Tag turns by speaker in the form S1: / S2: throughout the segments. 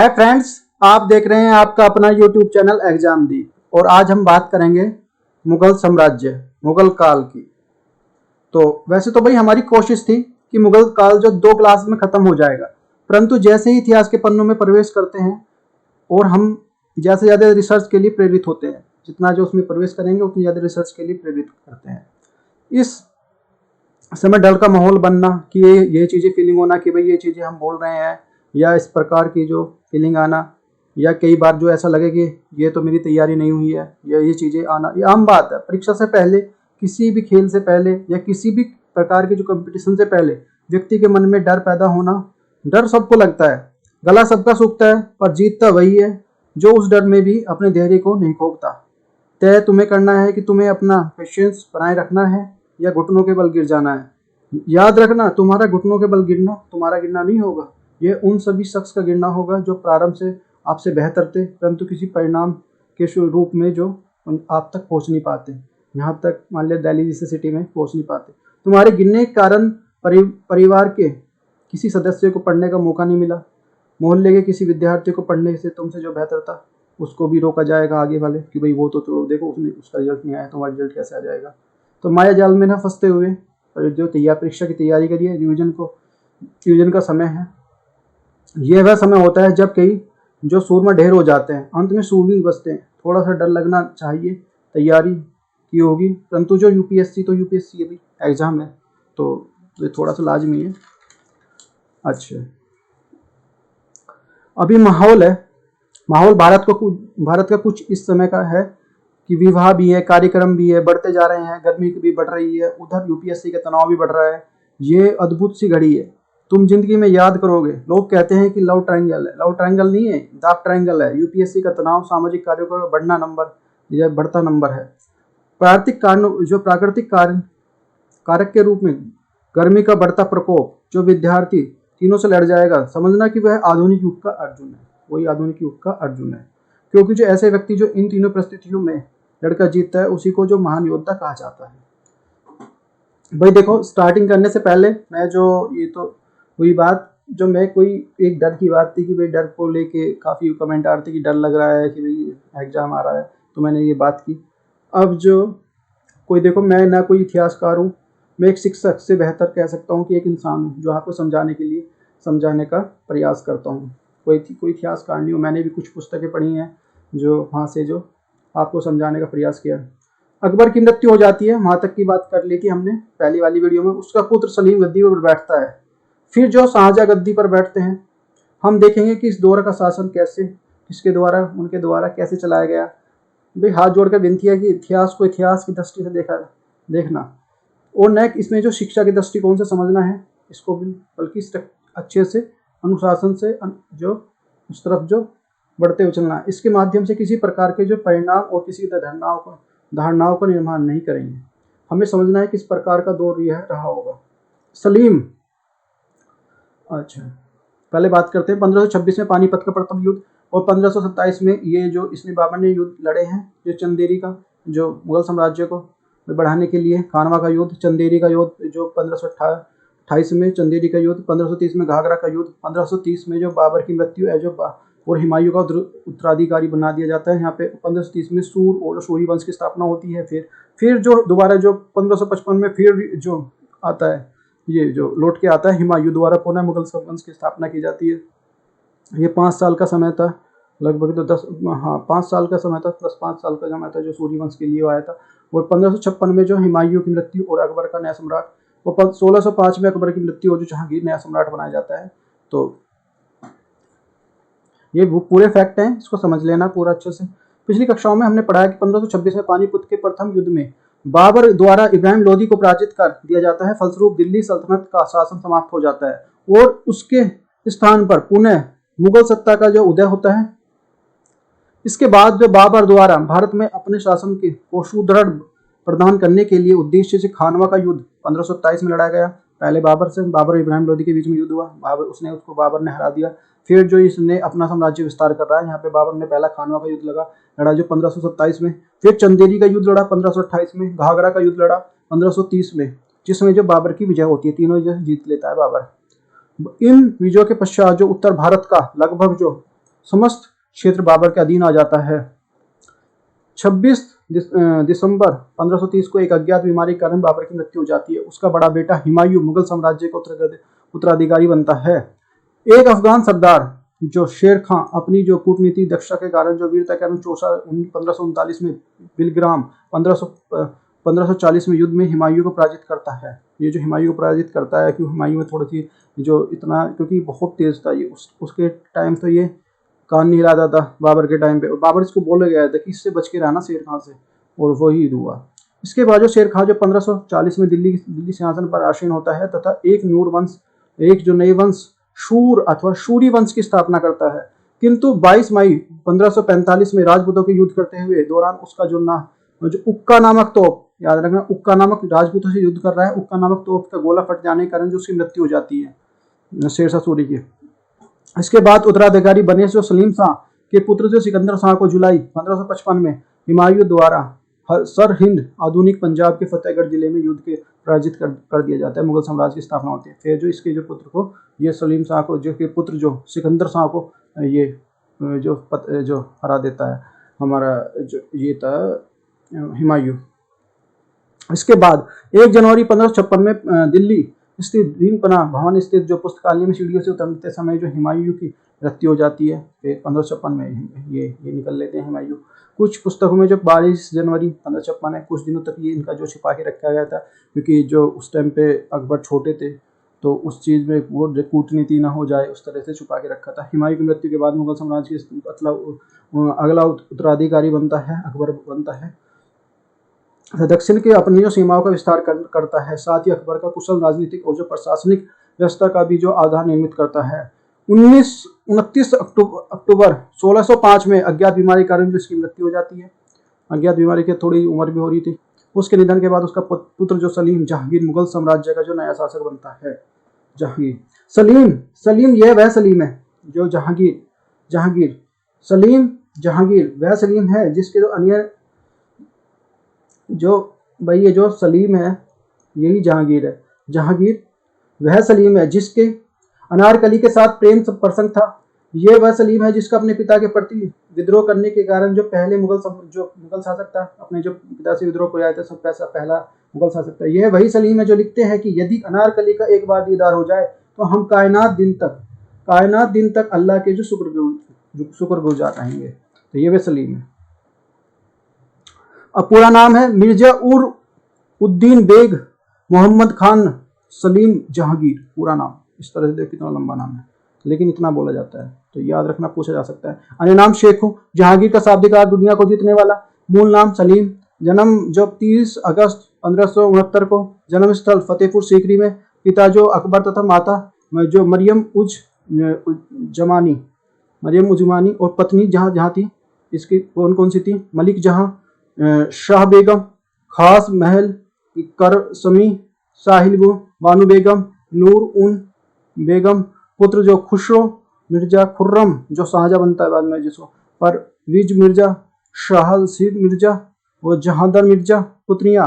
S1: Hi friends, आप देख रहे हैं आपका अपना यूट्यूब चैनल एग्जाम दी। और आज हम बात करेंगे मुगल साम्राज्य, मुगल काल की। तो वैसे तो भाई हमारी कोशिश थी कि मुगल काल जो 2 क्लास में खत्म हो जाएगा, परंतु जैसे ही इतिहास के पन्नों में प्रवेश करते हैं और हम जैसे ज़्यादा रिसर्च के लिए प्रेरित होते हैं, जितना जो उसमें प्रवेश करेंगे उतनी ज़्यादा रिसर्च के लिए प्रेरित करते हैं। इस समय डर का माहौल बनना कि ये चीज़ें फीलिंग होना कि भाई ये चीज़ें हम बोल रहे हैं, या इस प्रकार की जो फीलिंग आना, या कई बार जो ऐसा लगे कि ये तो मेरी तैयारी नहीं हुई है, या ये चीज़ें आना, ये आम बात है। परीक्षा से पहले, किसी भी खेल से पहले, या किसी भी प्रकार के जो कंपटीशन से पहले व्यक्ति के मन में डर पैदा होना, डर सबको लगता है, गला सबका सूखता है, पर जीतता वही है जो उस डर में भी अपने धैर्य को नहीं खोता। तय तुम्हें करना है कि तुम्हें अपना पेशेंस बनाए रखना है या घुटनों के बल गिर जाना है। याद रखना, तुम्हारा घुटनों के बल गिरना तुम्हारा गिरना नहीं होगा, यह उन सभी शख्स का गिरना होगा जो प्रारंभ से आपसे बेहतर थे, परंतु किसी परिणाम के रूप में जो आप तक पहुंच नहीं पाते, यहाँ तक मान लिया दिल्ली जैसी सिटी में पहुंच नहीं पाते। तुम्हारे गिरने के कारण परिवार के किसी सदस्य को पढ़ने का मौका नहीं मिला, मोहल्ले के किसी विद्यार्थी को पढ़ने से तुमसे जो बेहतर था उसको भी रोका जाएगा आगे वाले कि भाई वो तो देखो उसने उसका रिजल्ट नहीं आया, तुम्हारा रिजल्ट कैसे आ जाएगा। तो माया जाल में ना फंसते हुए और जो परीक्षा की तैयारी करिए। रिविजन का समय है, यह वह समय होता है जब कई जो सूरमा ढेर हो जाते हैं, अंत में सूरवीर बचते हैं। थोड़ा सा डर लगना चाहिए, तैयारी की होगी, परंतु जो यूपीएससी अभी एग्जाम है तो ये थोड़ा सा लाजमी है। अच्छा, अभी माहौल भारत का कुछ इस समय का है कि विवाह भी है, कार्यक्रम भी है, बढ़ते जा रहे हैं, गर्मी भी बढ़ रही है, उधर यूपीएससी का तनाव भी बढ़ रहा है। ये अद्भुत सी घड़ी है, तुम जिंदगी में याद करोगे। लोग कहते हैं कि लव ट्रायंगल है, लव ट्रायंगल नहीं है, दाप ट्रायंगल है। यूपीएससी का तनाव सामाजिक कार्यों का बढ़ता नंबर है। प्राकृतिक कारक के रूप में गर्मी का बढ़ता प्रकोप, जो विद्यार्थी तीनों से लड़ जाएगा, समझना कि वह आधुनिक युग का अर्जुन है, वही आधुनिक युग का अर्जुन है। क्योंकि जो ऐसे व्यक्ति जो इन तीनों परिस्थितियों में लड़कर जीतता है, उसी को जो महान योद्धा कहा जाता है। भाई देखो, स्टार्टिंग करने से पहले मैं ये तो वही बात जो मैं कोई एक डर की बात थी कि भाई डर को लेके काफ़ी कमेंट आ रहे थे कि डर लग रहा है कि भाई एग्जाम आ रहा है, तो मैंने ये बात की। अब जो कोई देखो, मैं ना कोई इतिहासकार हूँ, मैं एक शिक्षक से बेहतर कह सकता हूँ कि एक इंसान हूँ जो आपको समझाने का प्रयास करता हूँ। कोई इतिहासकार नहीं हूँ। मैंने भी कुछ पुस्तकें पढ़ी हैं जो वहाँ से जो आपको समझाने का प्रयास किया। अकबर की मृत्यु हो जाती है, वहाँ तक की बात कर ली थी हमने पहली वाली वीडियो में। उसका पुत्र सलीम गद्दी पर बैठता है, फिर जो शाहजहाँ गद्दी पर बैठते हैं। हम देखेंगे कि इस दौर का शासन उनके द्वारा कैसे चलाया गया। भाई हाथ जोड़कर विनती है कि इतिहास को इतिहास की दृष्टि से देखना, और न इसमें जो शिक्षा के दृष्टिकोण से समझना है इसको भी, बल्कि अच्छे से अनुशासन से जो उस तरफ जो बढ़ते हुए चलना। इसके माध्यम से किसी प्रकार के जो परिणाम और किसी धारणाओं का निर्माण नहीं करेंगे। हमें समझना है किस प्रकार का दौर यह रहा होगा। सलीम, अच्छा पहले बात करते हैं 1526 में पानीपत का प्रथम युद्ध, और 1527 में ये जो इसने बाबर ने युद्ध लड़े हैं, जो चंदेरी का, जो मुगल साम्राज्य को बढ़ाने के लिए, खानवा का युद्ध, चंदेरी का युद्ध जो 1528 में, चंदेरी का युद्ध 1530 में, घाघरा का युद्ध 1530 में, जो बाबर की मृत्यु है और हुमायूं का उत्तराधिकारी बना दिया जाता है। यहाँ पे 1530 में सूर और सूरी वंश की स्थापना होती है। फिर जो दोबारा जो 1555 में फिर जो आता है, ये जो लौट के आता है, हुमायूं द्वारा पुनः मुगल वंश की स्थापना की जाती है। ये 5 साल का समय था लगभग, तो 5 साल का समय था, प्लस 5 साल का समय था जो सूर्य वंश के लिए आया था। और 1556 में जो हुमायूं की मृत्यु और अकबर का नया सम्राट, और 1605 में अकबर की मृत्यु और जो जहांगीर नया सम्राट बनाया जाता है। तो ये पूरे फैक्ट हैं, इसको समझ लेना पूरा अच्छे से। पिछली कक्षाओं में हमने पढ़ा है कि 1526 में पानीपत के प्रथम युद्ध में बाबर द्वारा इब्राहिम लोदी को पराजित कर दिया जाता है। फलस्वरूप दिल्ली सल्तनत का शासन समाप्त हो जाता है और उसके स्थान पर पुनः मुगल सत्ता का जो उदय होता है। इसके बाद जो बाबर द्वारा भारत में अपने शासन को सुदृढ़ प्रदान करने के लिए उद्देश्य से खानवा का युद्ध 1527 में लड़ा गया। पहले बाबर इब्राहिम लोदी के बीच में युद्ध हुआ, बाबर ने हरा दिया। फिर जो इसने अपना साम्राज्य विस्तार कर रहा है, यहाँ पे बाबर ने पहला खानवा का युद्ध लड़ा जो 1527 में, फिर चंदेरी का युद्ध लड़ा 1528 में, घाघरा का युद्ध लड़ा 1530 में, जिसमें जो बाबर की विजय होती है, तीनों विजय जीत लेता है बाबर। इन विजयों के पश्चात जो उत्तर भारत का लगभग जो समस्त क्षेत्र बाबर के अधीन आ जाता है। 26 दिसंबर 1530 को एक अज्ञात बीमारी के कारण बाबर की मृत्यु हो जाती है। उसका बड़ा बेटा हुमायूं मुगल साम्राज्य का उत्तराधिकारी बनता है। एक अफगान सरदार जो शेर खां अपनी जो कूटनीति दक्षता के कारण जो वीरता के कारण 1539 में बिलग्राम 1540 में युद्ध में हुमायूं को पराजित करता है। ये जो हुमायूं को पराजित करता है, क्योंकि हुमायूं में थोड़ी सी जो इतना, क्योंकि बहुत तेज था ये, उसके टाइम तो ये कान नहीं हिलाता था बाबर के टाइम पे, और बाबर इसको बोले गया था कि इससे बच के रहना शेर खां से, और वही हुआ। इसके बाद जो शेर खां जो 1540 में दिल्ली सिंहासन पर आसीन होता है तथा एक नूर वंश, एक जो नए वंश शूर अथवा शूरी वंश की स्थापना करता है। किंतु 22 मई 1545 में राजपूतों के युद्ध करते हुए दौरान उसका जो उक्का नामक तोप, याद रखना उक्का नामक, राजपूतों से युद्ध कर रहा है, उक्का नामक तोप का गोला फट जाने के कारण जो उसकी मृत्यु हो जाती है शेरशाह सूरी की। इसके बाद उत्तराधिकारी बने जो सलीम शाह के पुत्र जो सिकंदर शाह को जुलाई 1555 में हुमायूं द्वारा सर हिंद आधुनिक पंजाब के फतेहगढ़ जिले में युद्ध के पराजित कर दिया जाता है। मुगल साम्राज्य की स्थापना होती है। फिर जो इसके जो पुत्र को, ये सलीम शाह को, जो के पुत्र जो सिकंदर शाह को ये जो हरा देता है हमारा जो ये था हुमायूं। इसके बाद 1 जनवरी 1556 में दिल्ली स्थित दीनपनाह भवन स्थित जो पुस्तकालय में सीढ़ियों से उतरते समय जो हुमायूं की मृत्यु हो जाती है। फिर 1556 में ये निकल लेते हैं हुमायूं। कुछ पुस्तकों में जो 22 जनवरी 1556 है, कुछ दिनों तक ये इनका जो छिपा के रखा गया था, क्योंकि जो उस टाइम पे अकबर छोटे थे तो उस चीज़ में वो कूटनीति ना हो जाए, उस तरह से छुपा के रखा था। हुमायूं की मृत्यु के बाद मुगल साम्राज्य के अगला उत्तराधिकारी बनता है अकबर बनता है। दक्षिण के अपनी जो सीमाओं का विस्तार करता है, साथ ही अकबर का कुशल राजनीतिक और जो प्रशासनिक व्यवस्था का भी जो आधार निर्मित करता है। 29 अक्टूबर 1605 में अज्ञात बीमारी के कारण जो इसकी मृत्यु हो जाती है। अज्ञात बीमारी की थोड़ी उम्र भी हो रही थी। उसके निधन के बाद उसका पुत्र जो सलीम जहांगीर मुगल साम्राज्य का जो नया शासक बनता है। जहांगीर सलीम यह वह सलीम है जो जहांगीर सलीम जहांगीर वह सलीम है जिसके जो अन्य जो भाई ये जो सलीम है यही जहांगीर है। जहांगीर वह सलीम है जिसके अनारकली के साथ प्रेम प्रसंग था। ये वह सलीम है जिसका अपने पिता के प्रति विद्रोह करने के कारण जो पहले मुगल शासक था, अपने जो पिता से विद्रोह किया था, सब पहला मुगल शासक था। यह वही सलीम है जो लिखते हैं कि यदि अनारकली का एक बार दीदार हो जाए तो हम कायनात दिन तक अल्लाह के जो शुक्रगुजार रहेंगे। तो ये वह सलीम है। अब पूरा नाम है मिर्जा उर उद्दीन बेग मोहम्मद खान सलीम जहांगीर, पूरा नाम। इस तरह से देखिए कितना लंबा नाम है, लेकिन इतना बोला जाता है तो याद रखना, पूछा जा सकता है। अन्य नाम शेखू जहांगीर का शाब्दिक अर्थ दुनिया को जीतने वाला। मूल नाम सलीम। जन्म जो 30 अगस्त 1569 को, जन्म स्थल फतेहपुर सीकरी में। पिता जो अकबर तथा माता जो मरियम उज जमानी और पत्नी जहाँ थी, इसकी कौन सी थी? मलिक जहां, शाह बेगम, खास महल करसमी, साहिल बानु बेगम, नूर उन बेगम। पुत्र जो खुसरो मिर्जा, खुर्रम जो शाहजहां बनता है बाद में जिसको, परवीज मिर्जा, शाहसीद मिर्जा और जहांदर मिर्जा। पुत्रियां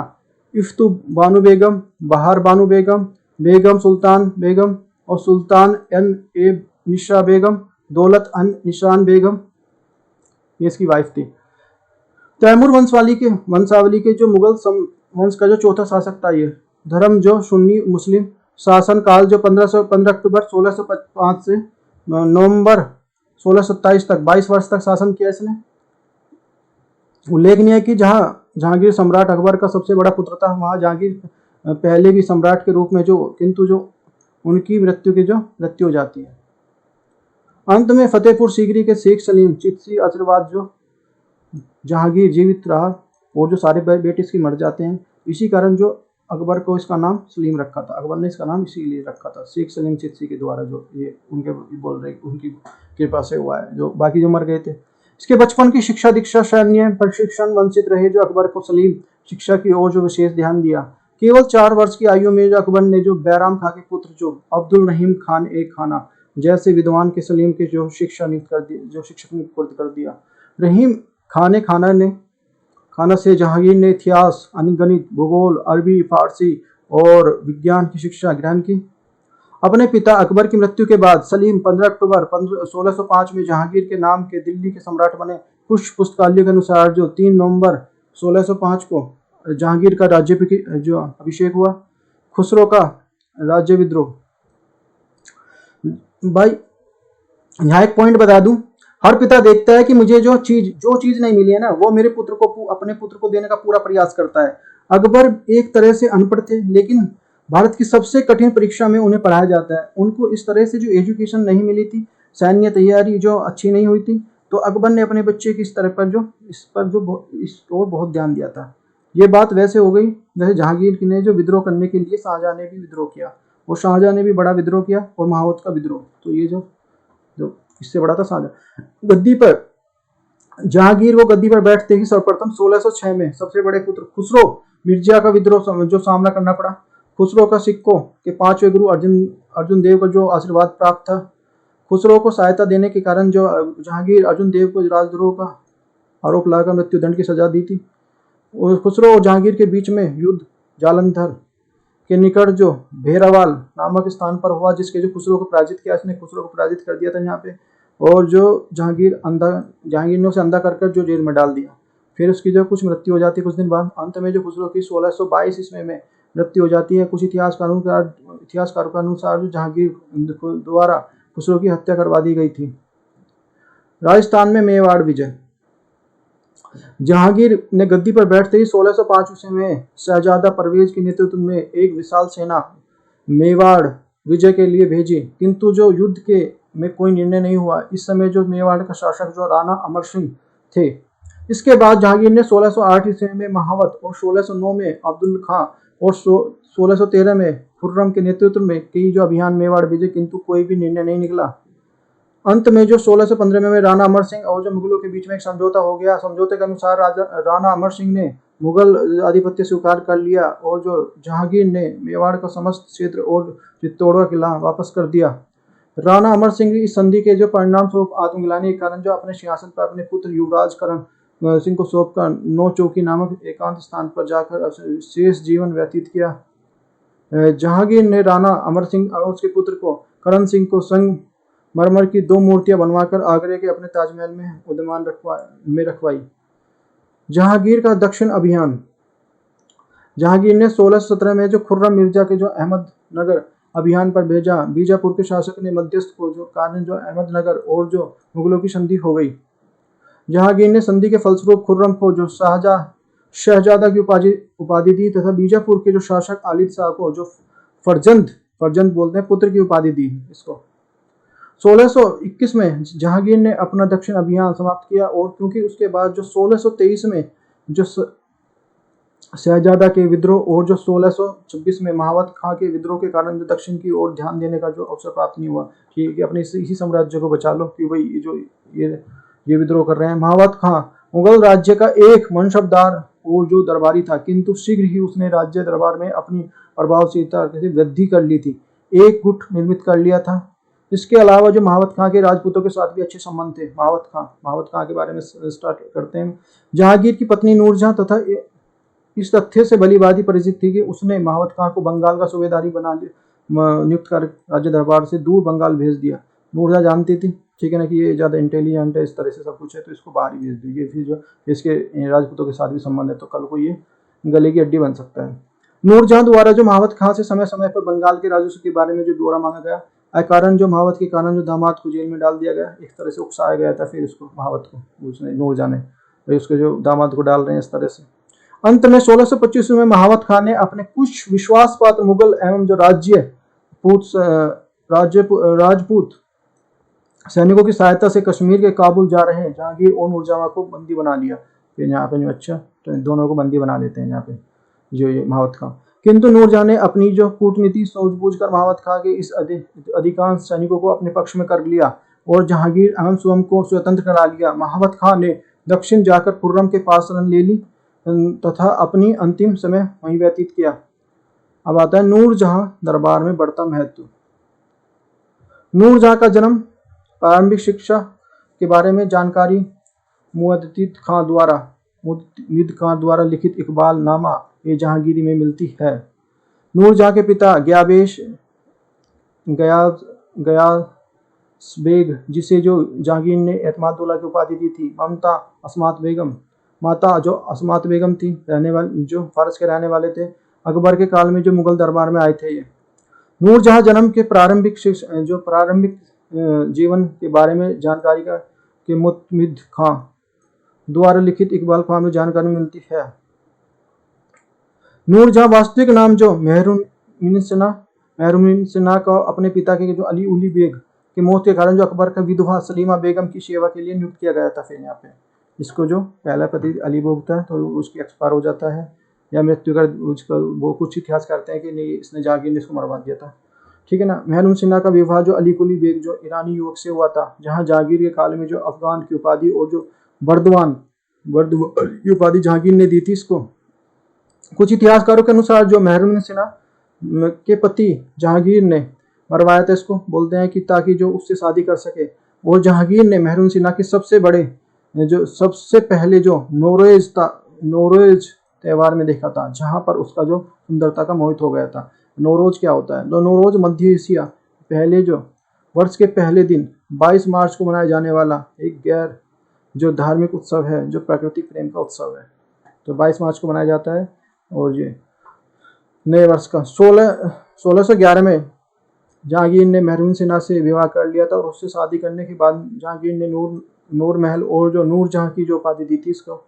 S1: इफ्तू बानु बेगम, बहार बानु बेगम, बेगम सुल्तान बेगम और सुल्तान ए निशा बेगम, दौलत निशान बेगम, ये इसकी वाइफ थी। तैमूर वंशावली के जो मुगल वंश का जो चौथा शासक था ये। धर्म जो सुन्नी मुस्लिम। शासन काल जो 15 अक्टूबर 1605 से नवंबर 1627 तक 22 वर्ष तक शासन किया इसने। उल्लेखनीय है कि जहांगीर सम्राट अकबर का सबसे बड़ा पुत्र था, वहाँ जहांगीर पहले भी सम्राट के रूप में किंतु जो उनकी मृत्यु हो जाती है। अंत में फतेहपुर सीकरी के शेख सलीम चिश्ती आशीर्वाद जो जहांगीर जीवित रहा और जो सारे बेटे इसके मर जाते हैं। इसी कारण जो अकबर को इसका नाम सलीम रखा था, अकबर ने इसका नाम इसीलिए रखा था, शेख सलीम चिश्ती के द्वारा, जो ये उनके बोल रहे उनकी कृपा से हुआ है, जो बाकी जो मर गए थे। इसके बचपन की शिक्षा दीक्षा सैन्य प्रशिक्षण वंचित रहे जो अकबर को सलीम शिक्षा की ओर जो विशेष ध्यान दिया। केवल 4 वर्ष की आयु में जो अकबर ने जो बैराम खां के पुत्र जो अब्दुल रहीम खान ए खाना जैसे विद्वान के सलीम के जो शिक्षक नियुक्त कर दिया। रहीम खाना से जहांगीर ने इतिहास, गणित, भूगोल, अरबी, फारसी और विज्ञान की शिक्षा ग्रहण की। अपने पिता अकबर की मृत्यु के बाद सलीम 15 अक्टूबर 1605 में जहांगीर के नाम के दिल्ली के सम्राट बने। कुछ पुस्तकालयों के अनुसार जो 3 नवंबर 1605 को जहांगीर का जो अभिषेक हुआ। खुसरो का राज्य विद्रोह। भाई यहाँ एक पॉइंट बता दूं, हर पिता देखता है कि मुझे जो चीज नहीं मिली है ना, वो मेरे पुत्र को, अपने पुत्र को देने का पूरा प्रयास करता है। अकबर एक तरह से अनपढ़ थे, लेकिन भारत की सबसे कठिन परीक्षा में उन्हें पढ़ाया जाता है। उनको इस तरह से जो एजुकेशन नहीं मिली थी, सैन्य तैयारी जो अच्छी नहीं हुई थी, तो अकबर ने अपने बच्चे की इस ओर बहुत ध्यान दिया था। ये बात वैसे हो गई जैसे जहांगीर ने जो विद्रोह करने के लिए शाहजहां ने भी विद्रोह किया, और शाहजहां ने भी बड़ा विद्रोह किया, और महावत का विद्रोह। तो ये जो इससे बड़ा था शाहजहां। गद्दी पर जहांगीर वो गद्दी पर बैठते ही सर्वप्रथम 1606 में सबसे बड़े पुत्र खुसरो मिर्जा का विद्रोह जो सामना करना पड़ा। खुसरो का सिक्कों के 5वें गुरु अर्जुन देव का जो आशीर्वाद प्राप्त था। खुसरो को सहायता देने के कारण जो जहांगीर अर्जुन देव को राजद्रोह का आरोप लगाकर मृत्युदंड की सजा दी थी। खुसरो और जहांगीर के बीच में युद्ध जालंधर के निकट जो भेरावाल नामक स्थान पर हुआ, जिसके जो खुसरो को पराजित किया, इसने खुसरो को पराजित कर दिया था यहाँ पे, और जो जहांगीर ने उसे अंधा कर जो जेल में डाल दिया। फिर उसकी जो कुछ मृत्यु हो जाती है कुछ दिन बाद। अंत में जो खुसरो की 1622 ईस्वी में मृत्यु हो जाती है। कुछ इतिहासकारों के अनुसार जो जहांगीर द्वारा खुसरो की हत्या करवा दी गई थी। राजस्थान में मेवाड़ विजय। जहांगीर ने गद्दी पर बैठते ही 1605 ईस्वी में शहजादा परवेज के नेतृत्व में एक विशाल सेना मेवाड़ विजय के लिए भेजी, किंतु जो युद्ध के में कोई निर्णय नहीं हुआ। इस समय जो मेवाड़ का शासक जो राणा अमर सिंह थे। इसके बाद जहांगीर ने 1608 ईस्वी में महावत और 1609 में अब्दुल खां और 1613 में खुर्रम के नेतृत्व में कई जो अभियान मेवाड़ भेजे, किंतु कोई भी निर्णय नहीं निकला। अंत में जो 1615 में राणा अमर सिंह और जो मुगलों के बीच में एक समझौता हो गया। समझौते के अनुसार राणा अमर सिंह ने मुगल आधिपत्य स्वीकार कर लिया, और जो जहांगीर ने मेवाड़ का समस्त क्षेत्र और चित्तौड़ किला वापस कर दिया। राणा अमर सिंह इस संधि के जो परिणाम स्वरूप आत्मग्लानि के कारण जो अपने सिंहासन पर अपने पुत्र युवराज करण सिंह को सौंपकर नौ चौकी नामक एकांत स्थान पर जाकर शेष जीवन व्यतीत किया। जहांगीर ने राणा अमर सिंह और उसके पुत्र को करण सिंह को संग मरमर की 2 मूर्तियां बनवाकर आगरे के अपने ताजमहल में उद्यान में रखवाई। जहांगीर का दक्षिण अभियान। जहांगीर ने 1617 में जो खुर्रम मिर्जा के जो अहमदनगर अभियान पर भेजा। बीजापुर के शासक ने मध्यस्थ को जो कारण जो अहमदनगर और जो मुगलों की संधि हो गई। जहांगीर ने संधि के फलस्वरूप खुर्रम को जो शहजादा की उपाधि दी, तथा बीजापुर के जो शासक आलिद शाह को जो फरजंद बोलते हैं पुत्र की उपाधि दी। इसको 1621 में जहांगीर ने अपना दक्षिण अभियान समाप्त किया, और क्योंकि उसके बाद जो 1623 में जो शहजादा के विद्रोह और जो 1626 में महावत खां के विद्रोह के कारण जो दक्षिण की ओर ध्यान देने का जो अवसर प्राप्त नहीं हुआ कि अपने इसी साम्राज्य को बचा लो, कि भाई ये विद्रोह कर रहे हैं। महावत खां मुगल राज्य का एक मनसबदार और जो दरबारी था, किंतु शीघ्र ही उसने राज्य दरबार में अपनी प्रभावशीलता से वृद्धि कर ली थी, एक गुट निर्मित कर लिया था। इसके अलावा जो महावत खां के राजपूतों के साथ भी अच्छे संबंध थे। महावत खां के बारे में स्टार्ट करते हैं। जहांगीर की पत्नी नूरजहां तथा इस तथ्य से भलीभांति परिचित थी कि उसने महावत खां को बंगाल का सूबेदारी नियुक्त कर राज्य दरबार से दूर बंगाल भेज दिया। नूरजहां जानती थी, ठीक है ना, कि ये ज़्यादा इंटेलिजेंट है, इस तरह से सब कुछ है, तो इसको बाहर ही भेज दीजिए। फिर जो इसके राजपूतों के साथ भी संबंध है, तो कल को ये गले की हड्डी बन सकता है। नूरजहां द्वारा जो महावत खां से समय समय पर बंगाल के राजस्व के बारे में जो ब्यौरा मांगा गया, कारण जो महावत के कारण जो दामाद को जेल में डाल दिया गया, एक तरह से उकसाया गया था। फिर उसको महावत को उसने नूरजहां ने उसके जो दामाद को डाल रहे हैं इस तरह से। अंत में 1625 में महावत खां ने अपने कुछ विश्वासपात्र मुगल एवं जो राजपूत सैनिकों की सहायता से कश्मीर के काबुल जा रहे जहांगीर और नूरजहां को बंदी बना लिया। फिर यहाँ पे जो अच्छा तो दोनों को बंदी बना लेते हैं यहाँ पे जो ये महावत खां। किंतु नूरजहां ने अपनी जो कूटनीति सूझबूझकर महावत खां के इस अधिकांश सैनिकों को अपने पक्ष में कर लिया और जहांगीर एवं स्वयं को स्वतंत्र करा लिया। महावत खां ने दक्षिण जाकर खुर्रम के पास शरण ले ली तथा अपनी अंतिम समय वहीं व्यतीत किया। अब आता है नूरजहां दरबार में बढ़ता महत्व। नूरजहां का जन्म, प्रारंभिक शिक्षा के बारे में जानकारी मुअद्दिद खां द्वारा लिखित इकबाल नामा ए जहांगीरी में मिलती है। नूरजहां के पिता ग्याबेश गया गया बेग, जिसे जो जहांगीर ने एतमादुल्ला की उपाधि दी थी, ममता अस्मात बेगम, माता जो अस्मात बेगम थी, रहने वाले जो फारस के रहने वाले थे, अकबर के काल में जो मुगल दरबार में आए थे। ये नूरजहां जन्म के प्रारंभिक जीवन के बारे में जानकारी का के मुतमिद खां द्वारा लिखित इकबाल खां में जानकारी मिलती है। नूरजहां वास्तविक नाम जो मेहरुनिसा का अपने पिता के जो अली उली बेग की मौत के कारण जो अकबर का विधवा सलीमा बेगम की सेवा के लिए नियुक्त किया गया था। फिर यहाँ पे इसको जो पहला पति अली भोगता है तो उसकी एक्सपायर हो जाता है या मृत्यु कर उसका वो कुछ इतिहास करते हैं कि नहीं इसने जहांगीर ने इसको मरवा दिया था। ठीक है ना। मेहरुनिसा का विवाह जो अली कुली बेग जो ईरानी युवक से हुआ था, जहाँ जहांगीर के काल में जो अफगान की उपाधि और जो बर्दवान की उपाधि जहांगीर ने दी थी इसको। कुछ इतिहासकारों के अनुसार जो मेहरुनिसा के पति जहांगीर ने मरवाया था इसको, बोलते हैं कि ताकि जो उससे शादी कर सके। और जहांगीर ने मेहरुनिसा के सबसे बड़े जो सबसे पहले जो नौरोज त्यौहार में देखा था, जहां पर उसका जो सुंदरता का मोहित हो गया था। नौरोज क्या होता है? तो नौरोज मध्य एशिया पहले जो वर्ष के पहले दिन 22 मार्च को मनाया जाने वाला एक गैर जो धार्मिक उत्सव है, जो प्राकृतिक प्रेम का उत्सव है। तो 22 मार्च को मनाया जाता है। और ये नए वर्ष का 1611 में जहांगीर ने मेहरुनिसा से विवाह कर लिया था और उससे शादी करने के बाद जहांगीर ने नूर महल और जो नूरजहां की जो उपाधि दी थी इसको।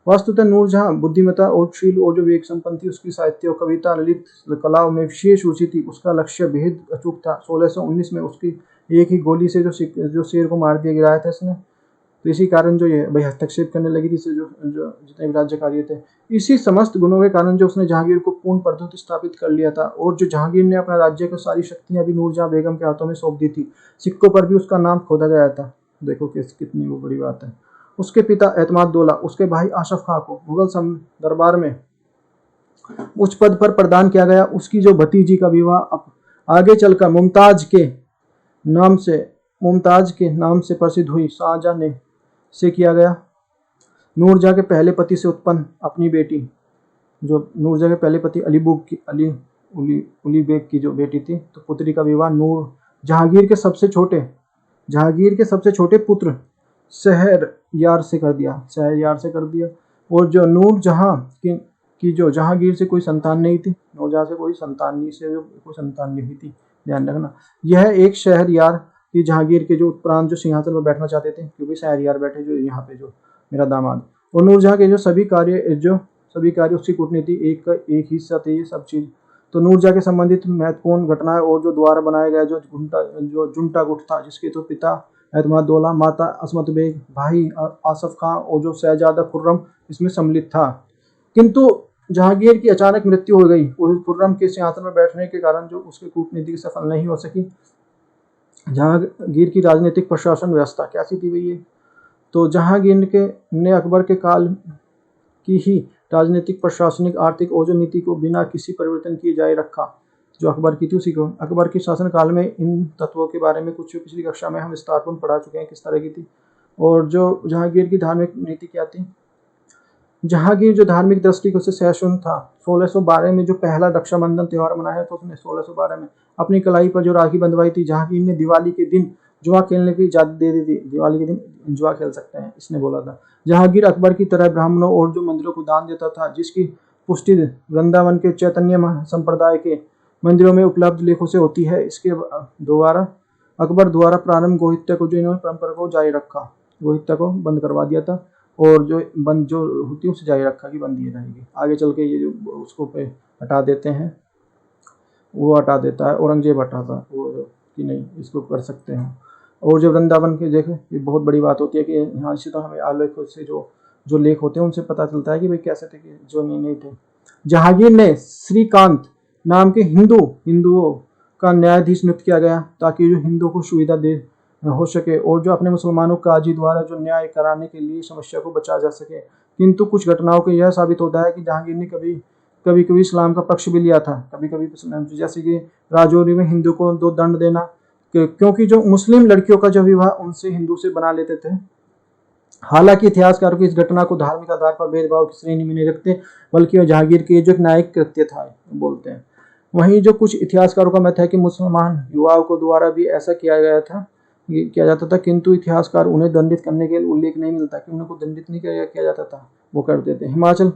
S1: वास्तुतः नूरजहां बुद्धिमत्ता और शील और जो विवेक संपन्न थी, उसकी साहित्य और कविता ललित कलाओं में विशेष रुचि थी। उसका लक्ष्य बेहद अचूक था। 1619 में उसकी एक ही गोली से जो शेर को मार दिया गिराया था इसने। तो इसी कारण जो ये भाई हस्तक्षेप करने लगी थी जो जितने भी राज्य कार्य थे। इसी समस्त गुणों के कारण जो उसने जहांगीर को पूर्ण प्रभुत्व स्थापित कर लिया था। और जो जहांगीर ने अपना राज्य की सारी शक्तियां भी नूरजहां बेगम के हाथों में सौंप दी थी। सिक्कों पर भी उसका नाम खोदा गया था। देखो कितनी वो बड़ी बात है। उसके पिता एतमादुल्ला उसके भाई आशफ खां को मुगल दरबार में उच्च पद पर प्रदान किया गया। उसकी जो भतीजी का विवाह आगे चलकर मुमताज के नाम से प्रसिद्ध हुई शाहजहां ने से किया गया। नूरजहां के पहले पति से उत्पन्न अपनी बेटी जो नूरजहां के पहले पति अली बेग की जो बेटी थी, तो पुत्री का विवाह जहांगीर के सबसे छोटे पुत्र शहरयार से कर दिया। और जो नूरजहां की जो जहांगीर से कोई संतान नहीं थी, नूरजहां से कोई संतान नहीं हुई थी, ध्यान रखना। यह एक शहरयार कि जहांगीर के जो उपरांत जो सिंहासन पर बैठना चाहते थे, क्योंकि शहरयार बैठे जो यहाँ पे जो मेरा दामाद। और नूरजहां के जो सभी कार्य उसकी कूटनीति एक ही हिस्सा थे ये सब चीज। तो नूरजहां के संबंधित महत्वपूर्ण घटनाएं और जो द्वारा बनाया गया जो जुंटा गुट था, जिसके तो पिता एतमादुल्ला, माता अस्मत बेग, भाई आसफ खां और जो शहजादा खुर्रम इसमें सम्मिलित था। किंतु जहांगीर की अचानक मृत्यु हो गई। खुर्रम के सिंहासन पर बैठने के कारण जो उसकी कूटनीति सफल नहीं हो सकी। जहांगीर की राजनीतिक प्रशासन व्यवस्था कैसी थी भैया? तो जहांगीर ने अकबर के काल की ही राजनीतिक, प्रशासनिक, आर्थिक और जो नीति को बिना किसी परिवर्तन किए जारी रखा। जो अकबर की थी उसी को। अकबर के शासन काल में इन तत्वों के बारे में कुछ पिछली कक्षा में हम विस्तारपूर्ण पढ़ा चुके हैं किस तरह की थी। और जो जहांगीर की धार्मिक नीति क्या थी? जहांगीर जो धार्मिक दृष्टिकोण से सहिष्णु था। 1612 में जो पहला रक्षाबंधन त्यौहार मनाया तो उसने 1612 में अपनी कलाई पर जो राखी बंधवाई थी। जहांगीर ने दिवाली के दिन जुआ खेलने की इजाजत दे दी थी। दिवाली के दिन जुआ खेल सकते हैं इसने बोला था। जहांगीर अकबर की तरह ब्राह्मणों और जो मंदिरों को दान देता था, जिसकी पुष्टि वृंदावन के चैतन्य संप्रदाय के मंदिरों में उपलब्ध लेखों से होती है। इसके द्वारा अकबर द्वारा प्रारंभ गोहित्य को जो इन्होंने परंपरा को जारी रखा, गोहित्य को बंद करवा दिया था। और जो बंद जो होती है उसे जारी रखा कि बंद ही रहेगी। आगे चल के ये जो उसको पे हटा देते हैं, वो हटा देता है, औरंगजेब हटाता वो कि नहीं इसको कर सकते हैं। और जो वृंदावन के देखे, ये बहुत बड़ी बात होती है कि यहाँ से तो हमें आलेखों से जो लेख होते हैं उनसे पता चलता है कि भाई कैसे थे कि जो नहीं थे। जहांगीर ने श्रीकांत नाम के हिंदुओं का न्यायाधीश नियुक्त किया गया ताकि जो हिंदुओं को सुविधा दे हो सके और जो अपने मुसलमानों काजी द्वारा जो न्याय कराने के लिए समस्या को बचा जा सके। किंतु कुछ घटनाओं को यह साबित होता है कि जहांगीर ने कभी इस्लाम का पक्ष भी लिया था। कभी जैसे कि राजौरी में हिंदू को 2 दंड देना, क्योंकि जो मुस्लिम लड़कियों का जो विवाह उनसे हिंदू से बना लेते थे। हालांकि इतिहासकार को इस घटना को धार्मिक आधार पर भेदभाव की श्रेणी में नहीं रखते, बल्कि जहांगीर के जो एक न्यायिक कृत्य था बोलते हैं। वहीं जो कुछ इतिहासकारों का मत है कि मुसलमान युवाओं को द्वारा भी ऐसा किया गया था, किया जाता था, किंतु इतिहासकार उन्हें दंडित करने के उल्लेख नहीं मिलता कि उनको दंडित नहीं किया जाता था, वो करते थे। हिमाचल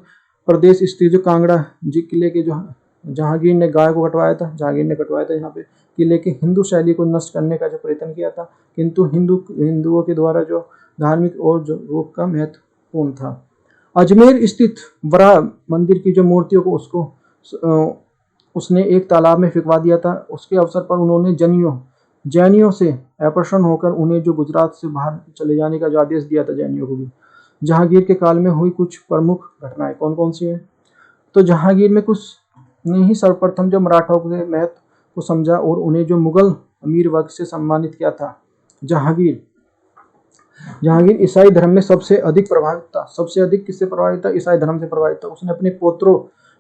S1: प्रदेश स्थित जो कांगड़ा जी किले के जो जहांगीर ने गाय को कटवाया था, जहांगीर ने कटवाया था यहाँ पे किले के हिंदू शैली को नष्ट करने का जो प्रयत्न किया था, किंतु हिंदुओं के द्वारा जो धार्मिक और जो रूप का महत्वपूर्ण था। अजमेर स्थित वराह मंदिर की जो मूर्तियों को उसने एक तालाब में फेंकवा दिया था। उसके अवसर पर उन्होंने जैनियों से अप्रसन्न होकर उन्हें जो गुजरात से बाहर चले जाने का जो आदेश दिया था जैनियों को भी। जहांगीर के काल में हुई कुछ प्रमुख घटनाएं कौन कौन सी है? तो जहांगीर में कुछ ने ही सर्वप्रथम जो मराठों के महत्व को समझा और उन्हें जो मुगल अमीर वर्ग से सम्मानित किया था। जहांगीर ईसाई धर्म में सबसे अधिक प्रभावित था। सबसे अधिक किससे प्रभावित था? ईसाई धर्म से प्रभावित था। उसने अपने पोत्रों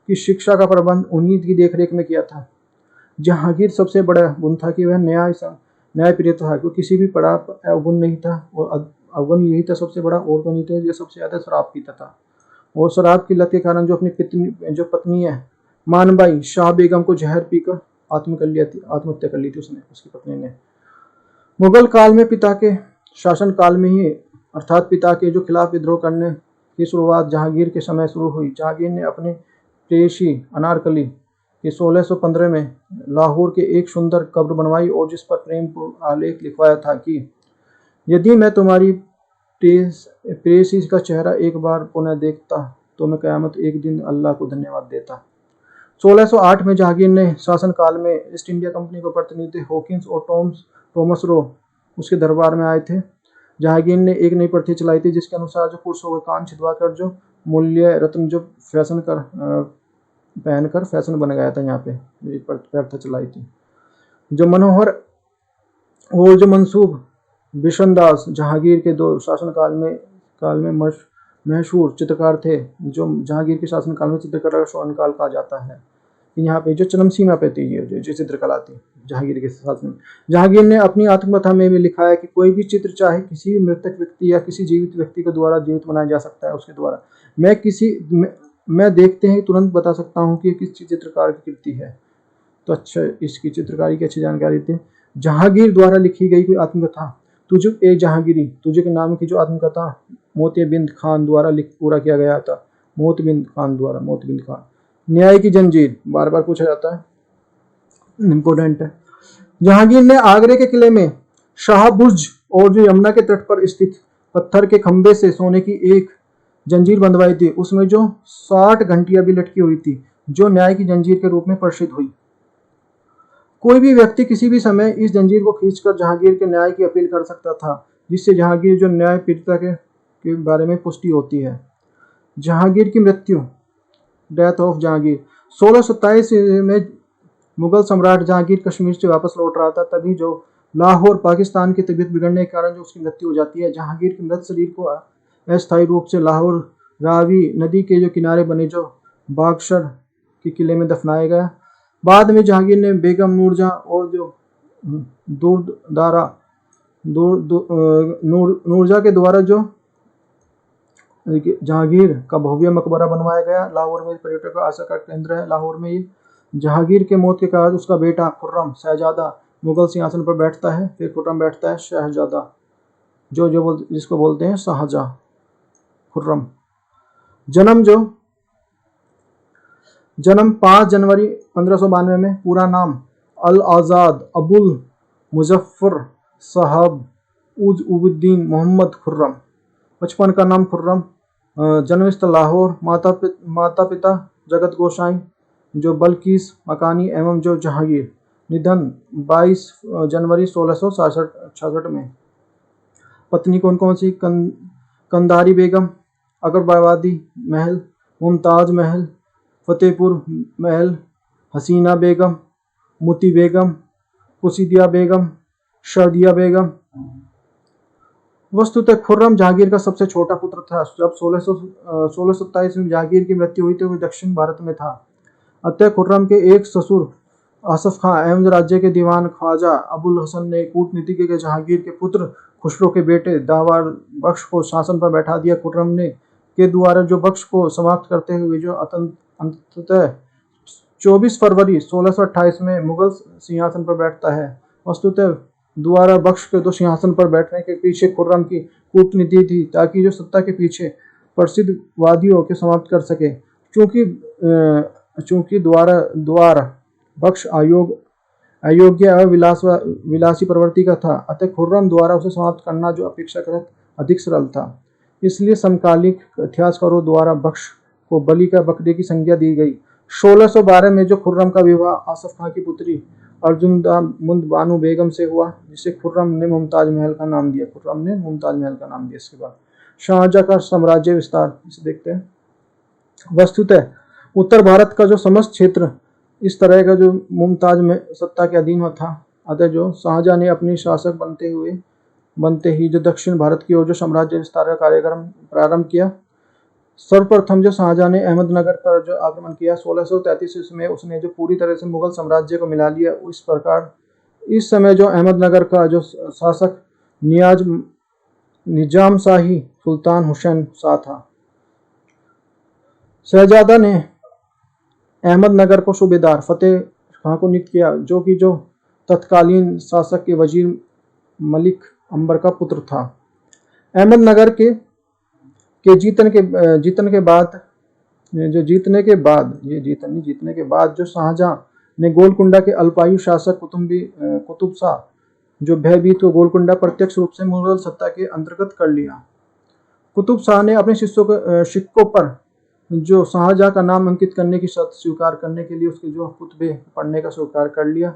S1: की शिक्षा का प्रबंध उन्हीं की देखरेख में किया था। जहांगीर सबसे बड़ा गुण था कि वह न्यायप्रिय था, क्योंकि किसी भी बड़ा अवगुण नहीं था, और अवगुण यही था सबसे बड़ा, और तो नहीं था, ये सबसे ज्यादा शराब पीता था। और शराब की लत के कारण जो अपनी पत्नी है मानबाई शाह बेगम को जहर पीकर आत्महत्या कर ली थी उसने, उसकी पत्नी ने। मुगल काल में पिता के शासन काल में ही, अर्थात पिता के जो खिलाफ विद्रोह करने की शुरुआत जहांगीर के समय शुरू हुई। जहांगीर ने अपने प्रेयसी अनारकली के 1615 में लाहौर के एक सुंदर कब्र बनवाई और जिस पर प्रेमपूर्ण आलेख लिखवाया था कि यदि मैं तुम्हारी प्रेयसी का चेहरा एक बार पुनः देखता तो मैं कयामत एक दिन अल्लाह को धन्यवाद देता। 1608 में जहांगीर ने शासन काल में ईस्ट इंडिया कंपनी को प्रतिनिधि हॉकिंस और थॉमस रो उसके दरबार में आए थे। जहांगीर ने एक नई प्रथा चलाई थी जिसके अनुसार जो पुरुषों के कान छिदवाकर जो मूल्य रत्न जो पहनकर फैशन बन गया था, यहाँ पे प्रथा चलाई थी। जो मनोहर और जो मंसूब बिशनदास जहांगीर के दो शासन काल में मशहूर चित्रकार थे, जो जहांगीर के शासन काल में चित्रकला का स्वर्णकाल कहा जाता है। यहाँ पे जो चरम सीमा पे थी ये जो चित्रकला थी जहांगीर के शासन में। जहांगीर ने अपनी आत्मकथा में भी लिखा है कि कोई भी चित्र चाहे किसी मृतक व्यक्ति या किसी जीवित व्यक्ति के द्वारा जीवित बनाया जा सकता है, उसके द्वारा मैं देखते ही तुरंत बता सकता हूँ कि किस चित्रकार की कृति है। तो अच्छा, इसकी चित्रकारी की अच्छी जानकारी थी। जहांगीर द्वारा लिखी गई कोई आत्मकथा तुझे ए जहांगीरी तुझे के नाम की जो आत्मकथा मोतीबिंद खान द्वारा पूरा किया गया था। मोतीबिंद खान। न्याय की जंजीर बार बार पूछा जाता है, इंपोर्टेंट है। जहांगीर ने आगरे के किले में शाहबुर्ज और जो यमुना के तट पर स्थित पत्थर के खंभे से सोने की एक जंजीर बंधवाई थी, उसमें जो 60 घंटियां भी लटकी हुई थी, जो न्याय की जंजीर के रूप में प्रसिद्ध हुई। कोई भी व्यक्ति किसी भी समय इस जंजीर को खींचकर जहांगीर के न्याय की अपील कर सकता था, जिससे जहांगीर जो न्यायप्रियता के बारे में पुष्टि होती है। जहांगीर की मृत्यु, डेथ ऑफ जहांगीर। 1627 में मुगल सम्राट जहांगीर कश्मीर से वापस लौट रहा था, तभी जो लाहौर पाकिस्तान की तबीयत बिगड़ने के कारण जो उसकी मृत्यु हो जाती है। जहांगीर के मृत शरीर को अस्थायी रूप से लाहौर रावी नदी के जो किनारे बने जो बागशर के किले में दफनाया गया। बाद में जहांगीर ने बेगम नूरजहां और जो नूरजहां के द्वारा जो जहांगीर का भव्य मकबरा बनवाया गया। लाहौर में पर्यटक का आकर्षण का केंद्र है। लाहौर में ये जहांगीर के मौत के कारण उसका बेटा खुर्रम शहजादा मुगल सिंहासन पर बैठता है। फिर खुर्रम बैठता है शहजादा, जिसको बोलते हैं शाहजहां। खुर्रम जन्म 5 जनवरी 1592 में। पूरा नाम अल आज़ाद अबुल मुजफ्फर साहब उज-उद्दीन मोहम्मद खुर्रम। बचपन का नाम खुर्रम। जन्मस्थल लाहौर। माता पिता जगत गोसाई जो बल्किस मकानी एवं जो जहांगीर। निधन 22 जनवरी 1666 में। पत्नी कौन कौन सी? कंधारी बेगम, अकबराबादी महल, मुमताज महल, फतेहपुर महल, हसीना बेगम, मुती बेगम, कुसिदिया बेगम, शर्दिया बेगम। वस्तुतः खुर्रम जहांगीर का सबसे छोटा पुत्र था। जब 1627 में जहांगीर की मृत्यु हुई तो वह दक्षिण भारत में था। अतः खुर्रम के एक ससुर आसफ खां एवं राज्य के दीवान ख्वाजा अबुल हसन ने कूटनीति के जहांगीर के पुत्र खुसरो के बेटे दावर बख्श को शासन पर बैठा दिया। खुर्रम ने के द्वारा जो बख्श को समाप्त करते हुए जो अंततः 24 फरवरी 1628 में मुगल सिंहासन पर बैठता है। वस्तुतः द्वारा बख्श के तो सिंहासन पर बैठने के पीछे खुर्रम की कूटनीति थी, ताकि जो सत्ता के पीछे प्रसिद्ध वादियों के समाप्त कर सके। चूंकि द्वारा बख्श अयोग्य और विलासी प्रवृत्ति का था, अतः खुर्रम द्वारा उसे समाप्त करना जो अपेक्षाकृत अधिक सरल था। इसलिए समकालिक इतिहासकारों द्वारा बख्श को बलि का बकरे की संज्ञा दी गई। 1612 में जो खुर्रम का विवाह आसफ खां की पुत्री अर्जुनदा बानु बेगम से हुआ, जिसे खुर्रम ने मुमताज महल का नाम दिया। इसके बाद शाहजहां का साम्राज्य विस्तार, इसे देखते हैं। वस्तुतः उत्तर भारत का जो समस्त क्षेत्र इस तरह का जो मुमताज में सत्ता के अधीन था। अतः जो शाहजहां ने अपनी शासक बनते ही जो दक्षिण भारत की ओर जो साम्राज्य विस्तार का कार्यक्रम प्रारंभ किया। सर्वप्रथम जो शाहजहां ने अहमदनगर पर जो आक्रमण किया 1633 में, उसने जो पूरी तरह से मुगल साम्राज्य को मिला लिया। इस प्रकार इस समय जो अहमदनगर का जो शासक निजाम शाही सुल्तान हुसैन शाह था। शहजादा ने अहमदनगर को सूबेदार फतेह खां को नियुक्त किया, जो कि जो तत्कालीन शासक के वजीर मलिक अंबर का पुत्र था। अहमदनगर के जीतने के बाद जो शाहजहां ने गोलकुंडा के अल्पायु शासक कुतुब शाह जो भयभीत को गोलकुंडा प्रत्यक्ष रूप से मुगल सत्ता के अंतर्गत कर लिया। कुतुब शाह ने अपने सिक्कों पर जो शाहजहां का नाम अंकित करने की शर्त स्वीकार करने के लिए उसके जो कुतबे पढ़ने का स्वीकार कर लिया।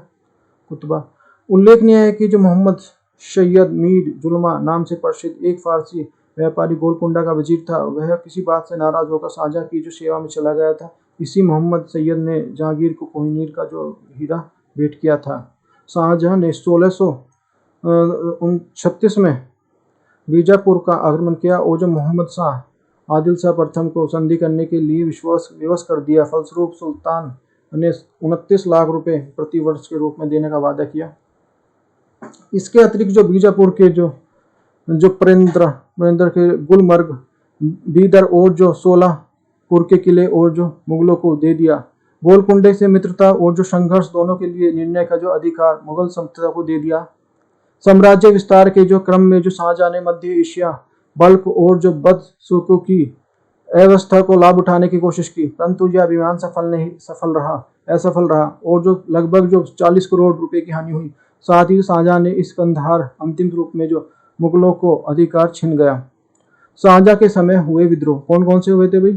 S1: कुतबा उल्लेखनीय है कि जो मोहम्मद सैयद मीर जुल्मा नाम से प्रसिद्ध एक फारसी व्यापारी गोलकुंडा का वजीर था। वह किसी बात से नाराज होकर शाहजहां की जो सेवा में चला गया था। इसी मोहम्मद सैयद ने जहांगीर को कोहिनूर का जो हीरा भेंट किया था। शाहजहां ने 1636 में बीजापुर का आक्रमण किया और जो मोहम्मद शाह आदिल शाह प्रथम को संधि करने के लिए विवश कर दिया। फलस्वरूप सुल्तान ने 29 लाख रुपए प्रति वर्ष के रूप में देने का वादा किया। इसके अतिरिक्त जो बीजापुर के जो प्रेंद्र के गुलमर्ग, बीदर और जो सोलापुर के किले और जो मुगलों को दे दिया। गोलकुंडे से मित्रता और जो संघर्ष दोनों के लिए निर्णय का जो अधिकार मुगल सल्तनत को दे दिया। साम्राज्य विस्तार के जो क्रम में जो शाहजहां ने मध्य एशिया बल्क और जो बदसूकों की अवस्था को लाभ उठाने की कोशिश की, परंतु यह अभियान असफल रहा और जो लगभग जो 40 करोड़ रुपए की हानि हुई। साथ ही शाहजहां ने इस कंधार अंतिम रूप में जो मुगलों को अधिकार छिन गया। शाहजहां के समय हुए विद्रोह कौन कौन से हुए थे भाई?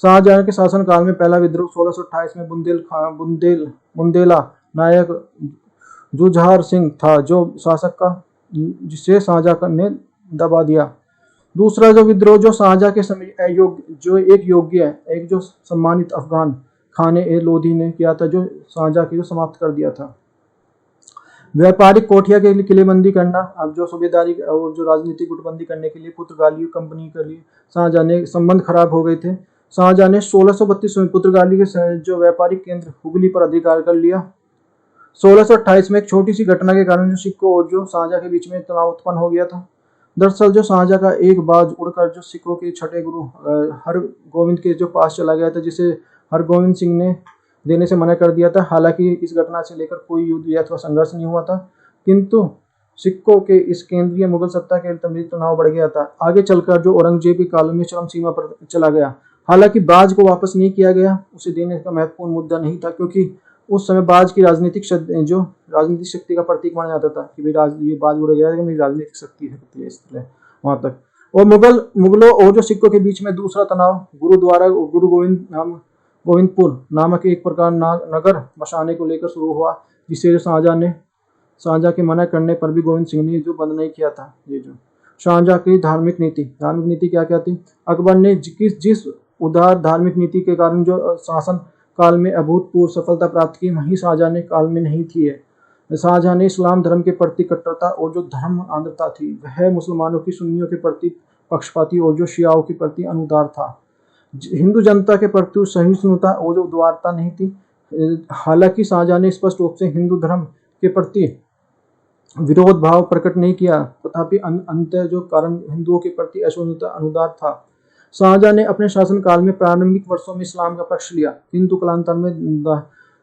S1: शाहजहां के शासन काल में पहला विद्रोह 1628 में बुंदेला नायक जुझार सिंह था, जो शासक का जिसे शाहजहां ने दबा दिया। दूसरा जो विद्रोह जो शाहजहां के समय एक जो सम्मानित अफगान खाने ए लोधी ने किया था, जो शाहजहां को समाप्त कर दिया था। व्यापारिक कोठिया के लिए किलेबंदी करना, अब जो सूबेदारी और जो राजनीतिक गुटबंदी करने के लिए पुर्तगाली कंपनी के लिए शाहजहां ने संबंध खराब हो गए थे। शाहजहां ने 1632 में पुर्तगाली के जो व्यापारिक केंद्र हुगली पर अधिकार कर लिया। 1628 में एक छोटी सी घटना के कारण जो सिक्कों और जो शाहजहां के बीच में तनाव उत्पन्न हो गया था। दरअसल जो शाहजहां का एक बाज उड़कर जो सिखों के छठे गुरु हरगोविंद के जो पास चला गया था, जिसे हरगोविंद सिंह ने देने से मना कर दिया था। हालांकि इस घटना से लेकर कोई युद्ध या अथवा संघर्ष नहीं हुआ था, किंतु सिखों के इस केंद्रीय मुगल सत्ता के तनाव बढ़ गया था। आगे चलकर जो औरंगजेब के काल में चरम सीमा पर चला गया। हालांकि बाज को वापस नहीं किया गया, उसे देने का महत्वपूर्ण मुद्दा नहीं था, क्योंकि उस समय बाज की राजनीतिक शक्ति का प्रतीक माना जाता था कि भाई ये बाज उड़ गया है, मेरी राजनीतिक शक्ति है इसलिए वहां तक। और मुगलों और जो सिखों के बीच में दूसरा तनाव गुरु गोविंदपुर नामक एक प्रकार नगर बसाने को लेकर शुरू हुआ, जिसे शाहजहां के मना करने पर भी गोविंद सिंह ने जो बंद नहीं किया था। ये जो शाहजहां की धार्मिक नीति क्या थी? अकबर ने जिस उदार धार्मिक नीति के कारण जो शासन काल में अभूतपूर्व सफलता प्राप्त की, वही शाहजहां ने काल में नहीं थी। शाहजहां ने इस्लाम धर्म के प्रति कट्टरता और जो धर्म आंध्रता थी, वह मुसलमानों की सुन्नियों के प्रति पक्षपाती और जो शियाओं के प्रति अनुदार था। हिंदू जनता के प्रति सहिष्णुता और जो उदारता नहीं थी। हालांकि शाहजहां ने स्पष्ट रूप से हिंदू धर्म के प्रति विरोध भाव प्रकट नहीं किया, तथापि अंत जो कारण हिंदुओं के प्रति असहिष्णुता अनुदार था। शाहजहां ने अपने शासनकाल में प्रारंभिक वर्षों में इस्लाम का पक्ष लिया, किंतु कालांतर में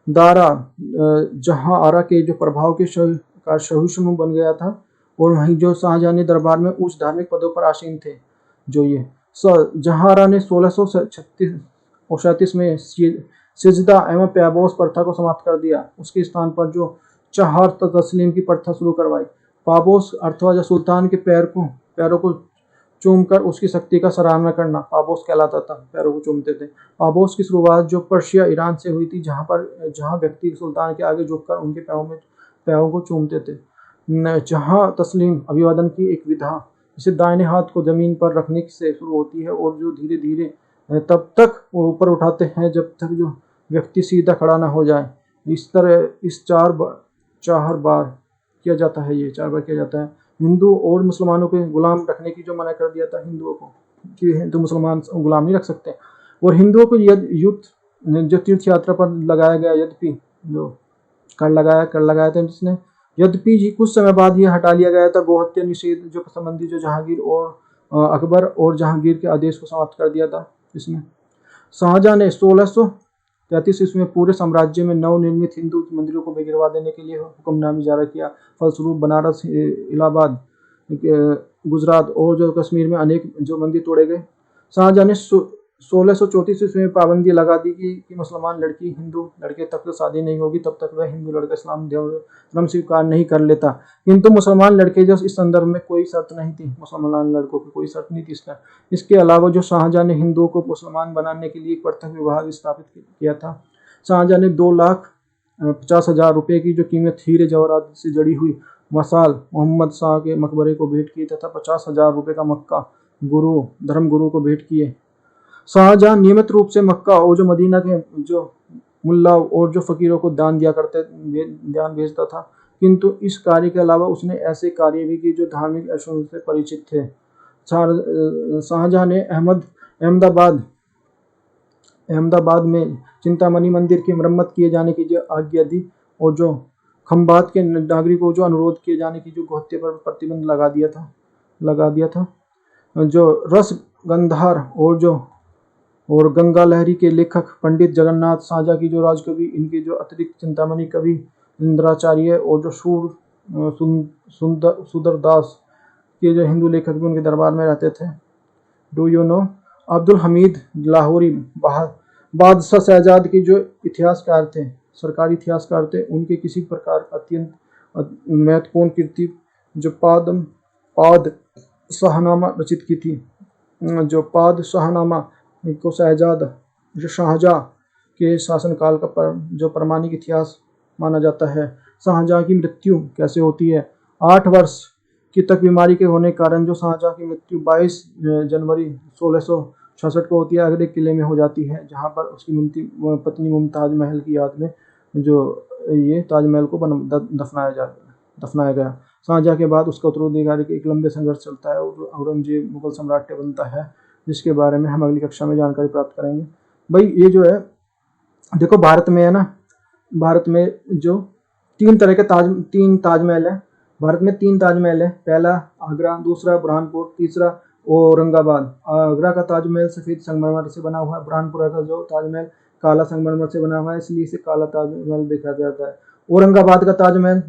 S1: दारा जहां आरा के जो प्रभाव के का सहिष्णु बन गया था, और वहीं जो शाहजहां दरबार में उच्च धार्मिक पदों पर आसीन थे। जो ये जहां आरा ने 1636 में सिजदा एवं प्याबोस प्रथा को समाप्त कर दिया। उसके स्थान पर जो चहार तस्लीम की प्रथा शुरू करवाई। पाबोस अर्थवा जो सुल्तान के पैरों को चूमकर उसकी शक्ति का सराहना करना पाबोस कहलाता था। पैरों को चूमते थे। पाबोस की शुरुआत जो पर्शिया ईरान से हुई थी, जहां व्यक्ति सुल्तान के आगे झुककर उनके पैरों को चूमते थे। जहां तस्लीम अभिवादन की एक विधा, इसे दाहिने हाथ को जमीन पर रखने से शुरू होती है और जो धीरे धीरे तब तक वो ऊपर उठाते हैं जब तक जो व्यक्ति सीधा खड़ा ना हो जाए। इस तरह इस 4 बार किया जाता है। ये 4 बार किया जाता है। हिंदू और मुसलमानों के गुलाम रखने की जो मना कर दिया था हिंदुओं को, कि हिंदू मुसलमान गुलाम नहीं रख सकते। और हिंदुओं को युद्ध जो तीर्थ यात्रा पर लगाया गया, यद्यपि जो कर लगाया था जिसने, यद्यपि जी कुछ समय बाद ये हटा लिया गया था। गोहत्या निषेध जो संबंधी जो जहांगीर और अकबर और जहांगीर के आदेश को समाप्त कर दिया था इसने। शाहजहां ने 1633 ईस्वी में पूरे साम्राज्य में नवनिर्मित हिंदू मंदिरों को गिरवा देने के लिए हुक्मनामा जारी किया। फलस्वरूप बनारस, इलाहाबाद, गुजरात और जो कश्मीर में अनेक जो मंदिर तोड़े गए। शाहजहां ने 1634 ईस्वी में पाबंदी लगा दी कि मुसलमान लड़की हिंदू लड़के तक तो शादी नहीं होगी तब तक वह हिंदू लड़का इस्लाम धर्म स्वीकार नहीं कर लेता। किंतु मुसलमान लड़के जो इस संदर्भ में कोई शर्त नहीं थी, मुसलमान लड़कों की कोई शर्त नहीं थी इसका। इसके अलावा जो शाहजहां ने हिंदुओं को मुसलमान बनाने के लिए एक पृथक विभाग स्थापित किया था। शाहजहां ने 2,50,000 रुपए की जो कीमत हीरे जवाहरात से जड़ी हुई मसाल मोहम्मद शाह के मकबरे को भेंट की तथा 50,000 रुपए का मक्का धर्म गुरु को भेंट किए। शाहजहां नियमित रूप से मक्का और जो मदीना के जो मुल्ला और जो फकीरों को दान भेजता था। किंतु इस कार्य के अलावा उसने ऐसे कार्य भी किए जो धार्मिक ऐश्वर्य से परिचित थे। शाहजहां ने अहमदाबाद में चिंतामणि मंदिर की मरम्मत किए जाने की जो आज्ञा दी, और जो खंभात के नागरिकों को जो अनुरोध किए जाने की जो गोहत्या पर प्रतिबंध लगा दिया था। जो रस गंधार और गंगा लहरी के लेखक पंडित जगन्नाथ साझा की जो राजकवि, इनके जो अतिरिक्त चिंतामणि कवि इंद्राचार्य और जो सुंदरदास के जो हिंदू लेखक भी उनके दरबार में रहते थे। Do you know Abdul Hamid Lahori बादशाह शहजाद के जो इतिहासकार थे, सरकारी इतिहासकार थे, उनके किसी प्रकार अत्यंत महत्वपूर्ण कृति जो पाद शाहनामा रचित की थी। जो पाद शाहनामा को शाहजहां के शासनकाल का जो प्रामाणिक इतिहास माना जाता है। शाहजहां की मृत्यु कैसे होती है? 8 वर्ष की तक बीमारी के होने के कारण जो शाहजहां की मृत्यु 22 जनवरी 1666 को होती है, आगरे किले में हो जाती है, जहां पर उसकी पत्नी मुमताज महल की याद में जो ये ताजमहल को दफनाया गया। शाहजहां के बाद उसका उत्तराधिकारी के एक लंबे संघर्ष चलता है और औरंगजेब मुगल सम्राट बनता है, जिसके बारे में हम अगली कक्षा में जानकारी प्राप्त करेंगे। भाई ये जो है देखो, भारत में है ना, भारत में जो 3 ताजमहल है। भारत में 3 ताजमहल है। पहला आगरा, दूसरा बुरहानपुर, तीसरा औरंगाबाद। आगरा का ताजमहल सफेद संगमरमर से बना हुआ है। बुरहानपुर का जो ताजमहल काला संगमरमर से बना हुआ है, इसलिए इसे काला ताजमहल देखा जाता है। औरंगाबाद का ताजमहल